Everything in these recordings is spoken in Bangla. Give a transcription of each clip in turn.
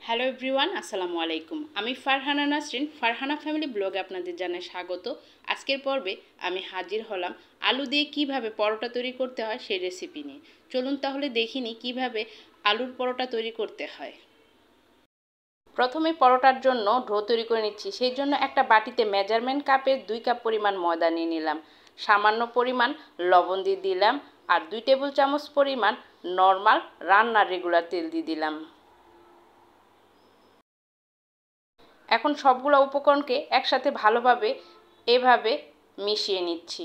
হ্যালো এভরিওয়ান, আসসালামু আলাইকুম। আমি ফারহানা নাসরিন, ফারহানা ফ্যামিলি ব্লগে আপনাদের জানাই স্বাগত। আজকের পর্বে আমি হাজির হলাম আলু দিয়ে কিভাবে পরোটা তৈরি করতে হয় সেই রেসিপি নিয়ে। চলুন তাহলে দেখিনি কিভাবে আলুর পরোটা তৈরি করতে হয়। প্রথমে পরোটার জন্য ডো তৈরি করে নিচ্ছি। সেই জন্য একটা বাটিতে মেজারমেন্ট কাপে 2 কাপ পরিমাণ ময়দা নিয়ে নিলাম, সামান্য পরিমাণ লবণ দিয়ে দিলাম, আর 2 টেবিল চামচ পরিমাণ নর্মাল রান্নার রেগুলার তেল দিয়ে দিলাম। এখন সবগুলো উপকরণকে একসাথে ভালোভাবে এভাবে মিশিয়ে নিচ্ছি।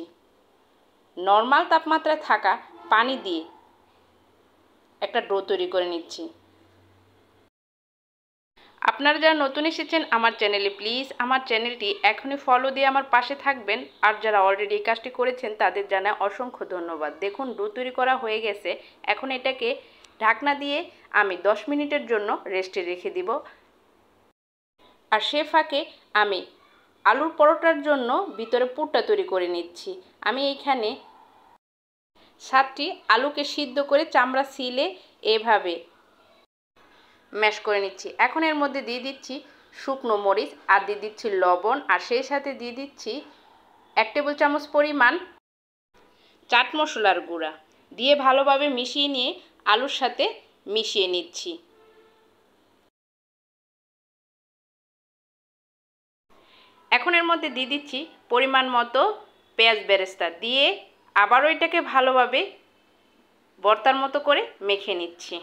নর্মাল তাপমাত্রায় থাকা পানি দিয়ে একটা ডো তৈরি করে নিচ্ছি। আপনারা যারা নতুন এসেছেন আমার চ্যানেলে, প্লিজ আমার চ্যানেলটি এখনই ফলো দিয়ে আমার পাশে থাকবেন। আর যারা অলরেডি এই কাজটি করেছেন তাদের জানাই অসংখ্য ধন্যবাদ। দেখুন ডো তৈরি করা হয়ে গেছে। এখন এটাকে ঢাকনা দিয়ে আমি 10 মিনিটের জন্য রেস্টে রেখে দিব। আর সে ফাঁকে আমি আলুর পরোটার জন্য ভিতরে পুরটা তৈরি করে নিচ্ছি। আমি এইখানে 7টি আলুকে সিদ্ধ করে চামড়া ছিলে এভাবে ম্যাশ করে নিচ্ছি। এখন এর মধ্যে দিয়ে দিচ্ছি শুকনো মরিচ, আর দিয়ে দিচ্ছি লবণ, আর সেই সাথে দিয়ে দিচ্ছি 1 টেবিল চামচ পরিমাণ চাট মশলার গুঁড়া দিয়ে ভালোভাবে মিশিয়ে নিয়ে আলুর সাথে মিশিয়ে নিচ্ছি। এখন এর মধ্যে দিয়ে দিচ্ছি পরিমাণ মতো পেঁয়াজ বেরেস্তা দিয়ে আবারও এটাকে ভালোভাবে ভর্তার মতো করে মেখে নিচ্ছি।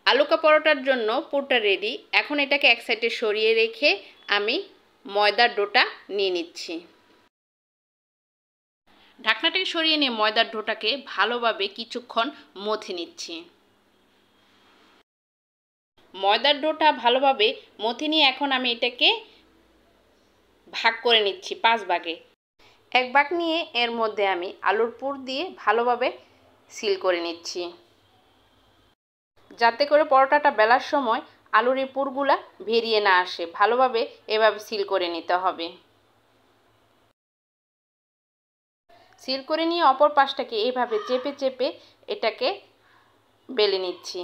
আলুকা পরোটার জন্য পুরটা রেডি। এখন এটাকে এক সাইডে সরিয়ে রেখে আমি ময়দার ডোটা নিয়ে নিচ্ছি। ঢাকনাটাকে সরিয়ে নিয়ে ময়দার ডোটাকে ভালোভাবে কিছুক্ষণ মথে নিচ্ছি। ময়দার ডোটা ভালোভাবে মথে নিয়ে এখন আমি এটাকে ভাগ করে নিচ্ছি 5 ভাগে। এক ভাগ নিয়ে এর মধ্যে আমি আলুর পুর দিয়ে ভালোভাবে সিল করে নিচ্ছি, যাতে করে পরোটাটা বেলার সময় আলুর এই পুরগুলা বেরিয়ে না আসে। ভালোভাবে এভাবে সিল করে নিতে হবে। সিল করে নিয়ে অপর পাশটাকে এইভাবে চেপে চেপে এটাকে বেলে নিচ্ছি।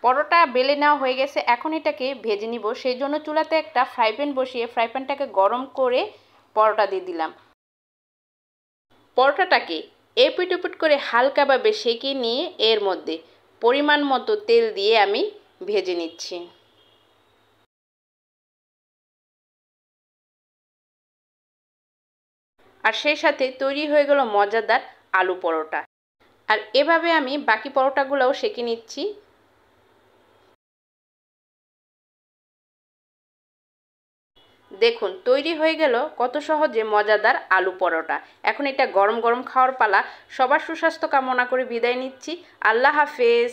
পরোটা বেলে নেওয়া হয়ে গেছে। এখন এটাকে ভেজে নিব। সেই জন্য চুলাতে একটা ফ্রাই প্যান বসিয়ে ফ্রাই প্যানটাকে গরম করে পরোটা দিয়ে দিলাম। পরোটাটাকে এপিট ওপিট করে হালকাভাবে সেঁকে নিয়ে এর মধ্যে পরিমাণ মতো তেল দিয়ে আমি ভেজে নিচ্ছি। আর সেই সাথে তৈরি হয়ে গেল মজাদার আলু পরোটা। আর এভাবে আমি বাকি পরোটাগুলোও সেঁকে নিচ্ছি। দেখুন তৈরি হয়ে গেল কত সহজে মজাদার আলু পরোটা। এখন এটা গরম গরম খাওয়ার পালা। সবার সুস্বাস্থ্য কামনা করে বিদায় নিচ্ছি। আল্লাহ হাফেজ।